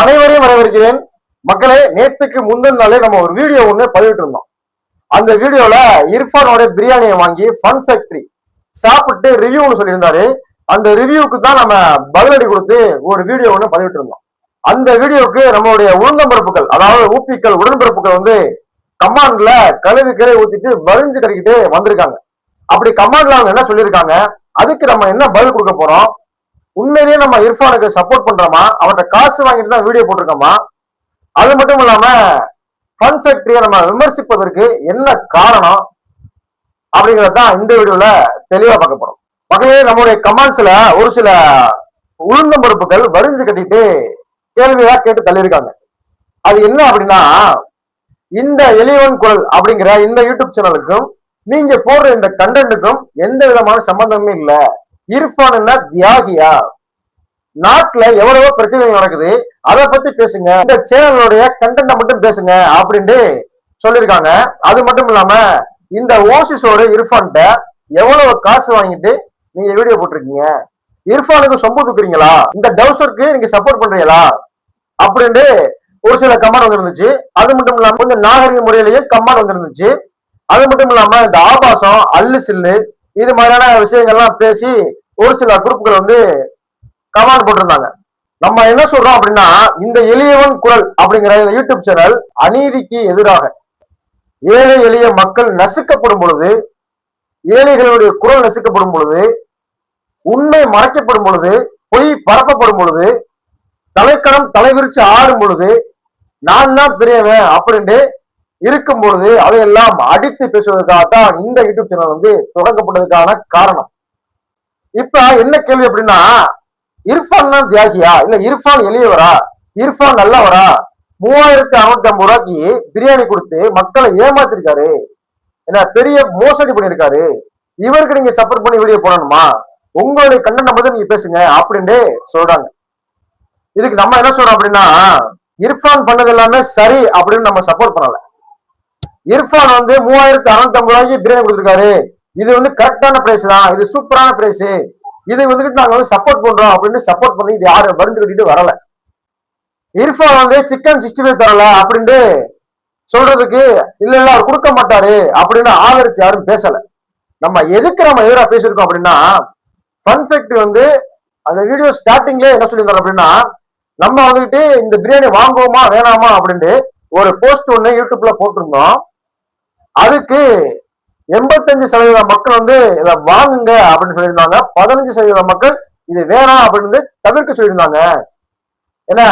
அனைவரையும் வரவேற்கிறேன். மக்களே, நேத்துக்கு முந்தின நாளே நம்ம ஒரு வீடியோ ஒண்ணு பதிவிட்டு இருந்தோம். அந்த வீடியோல இர்ஃபானோட பிரியாணியை வாங்கி ஃபன் ஃபேக்டரி சாப்பிட்டு ரிவ்யூன்னு சொல்லியிருந்தாரு. அந்த ரிவ்யூக்கு தான் நம்ம பதிலடி கொடுத்து ஒரு வீடியோ ஒண்ணு பதிவிட்டு இருந்தோம். அந்த வீடியோவுக்கு நம்மளுடைய உளுந்தம்பருப்புகள், அதாவது ஊப்பிக்கள் உடன்பிறப்புகள் வந்து கமாண்ட்ல கழுவி கீரை ஊத்திட்டு வரிஞ்சு கட்டிக்கிட்டு வந்திருக்காங்க. அப்படி கமாண்ட்ல அவங்க என்ன சொல்லியிருக்காங்க, அதுக்கு நம்ம என்ன பதில் கொடுக்க போறோம்? உண்மையிலேயே நம்ம இர்ஃபானுக்கு சப்போர்ட் பண்றோமா, அவன்கிட்ட காசு வாங்கிட்டு தான் வீடியோ போட்டிருக்கோமா? அது மட்டும் இல்லாம ஃபன் ஃபேக்டரியை நம்ம விமர்சிப்பதற்கு என்ன காரணம் அப்படிங்கறதான் இந்த வீடியோல தெளிவா பார்க்க போறோம். மக்களே, நம்மளுடைய கமெண்ட்ஸ்ல ஒரு சில உளுந்தம்பருப்புகள் வரிஞ்சு கட்டிட்டு கேள்வியா கேட்டு தள்ளியிருக்காங்க. அது என்ன அப்படின்னா, இந்த எலிவன் குரல் அப்படிங்கிற இந்த யூடியூப் சேனலுக்கும் நீங்க போடுற இந்த கண்டென்ட்டுக்கும் எந்த விதமான சம்பந்தமே இல்ல. இர்ஃபான் என்ன தியாகியா? நாட்டுல எவ்வளவோ பிரச்சனைகள் நடக்குது, அதை பத்தி பேசுங்க, இந்த சேனலுடைய கண்டென்ட்டை மட்டும் பேசுங்க அப்படின்ட்டு சொல்லியிருக்காங்க. அது மட்டும் இல்லாம இந்த ஓசிஸோட இர்ஃபான்ட்ட எவ்வளவு காசு வாங்கிட்டு நீங்க வீடியோ போட்டிருக்கீங்க, இர்ஃபானுக்கு சொம்பு தூக்குறீங்களா, இந்த டவுசருக்கு நீங்க சப்போர்ட் பண்றீங்களா அப்படின்ட்டு ஒரு சில கமெண்ட் வந்துருந்துச்சு. அது மட்டும் இல்லாம கொஞ்சம் நாகரிக முறையிலேயே கமெண்ட் வந்துருந்துச்சு. அது மட்டும் இல்லாம இந்த ஆபாசம், அல்லு சில்லு, இது மாதிரியான விஷயங்கள்லாம் பேசி ஒரு சில குரூப்புகள் வந்து கமெண்ட் போட்டிருந்தாங்க. நம்ம என்ன சொல்றோம் அப்படின்னா, இந்த எளியவன் குரல் அப்படிங்கிற இந்த யூடியூப் சேனல் அநீதிக்கு எதிராக ஏழை எளிய மக்கள் நசுக்கப்படும் பொழுது, ஏழைகளுடைய குரல் நசுக்கப்படும் பொழுது, உண்மை மறைக்கப்படும் பொழுது, பொய் பரப்பப்படும் பொழுது, தலைக்கணம் தலைவிரிச்சு ஆடும் பொழுது, நான் தான் பெரியவன் அப்படின்ட்டு இருக்கும் பொழுது அதையெல்லாம் அடித்து பேசுவதற்காகத்தான் இந்த யூடியூப் சேனல் வந்து தொடங்கப்பட்டதுக்கான காரணம். இப்ப என்ன கேள்வி அப்படின்னா, இர்ஃபான் தான் தியாகியா, இல்ல இர்ஃபான் எளியவரா, இர்ஃபான் நல்லவரா? 3650 ரூபாய்க்கு பிரியாணி கொடுத்து மக்களை ஏமாத்திருக்காரு, என்ன பெரிய மோசடி பண்ணிருக்காரு. இவருக்கு நீங்க சப்போர்ட் பண்ணி வீடியோ போடணுமா? உங்களுடைய கண்டென்ட் மட்டும் நீங்க பேசுங்க அப்படின்ட்டு சொல்றாங்க. இதுக்கு நம்ம என்ன சொல்றோம் அப்படின்னா, இர்ஃபான் பண்ணது எல்லாமே சரி அப்படின்னு நம்ம சப்போர்ட் பண்ணல. இர்ஃபான் வந்து 3650 ரூபாய்க்கு பிரியாணி கொடுத்துருக்காரு, இது வந்து கரெக்டான பிரைஸ் தான், இது சூப்பரான பிரைஸ், இதை வந்துட்டு நாங்க வந்து சப்போர்ட் பண்றோம் அப்படின்னு சப்போர்ட் பண்ணி யாரும் மருந்து கட்டிட்டு வரல. இர்ஃபான் வந்து சிக்கன் 65 தரல அப்படின்ட்டு சொல்றதுக்கு இல்ல இல்ல அவர் கொடுக்க மாட்டாரு அப்படின்னு ஆதரிச்சு யாரும் பேசல. நம்ம எதுக்கு நம்ம எதிராக பேசியிருக்கோம் அப்படின்னா, ஃபன் ஃபேக்டரி வந்து அந்த வீடியோ ஸ்டார்டிங்ல என்ன சொல்லியிருந்தாரு அப்படின்னா, நம்ம வந்துட்டு இந்த பிரியாணி வாங்குவோமா வேணாமா அப்படின்ட்டு ஒரு போஸ்ட் ஒண்ணு யூடியூப்ல போட்டிருந்தோம். அதுக்கு 85% மக்கள் வந்து இதை வாங்குங்க அப்படின்னு சொல்லியிருந்தாங்க. 15% மக்கள் இது வேணாம் அப்படின்னு தவிர்க்க சொல்லியிருந்தாங்க. ஏன்னா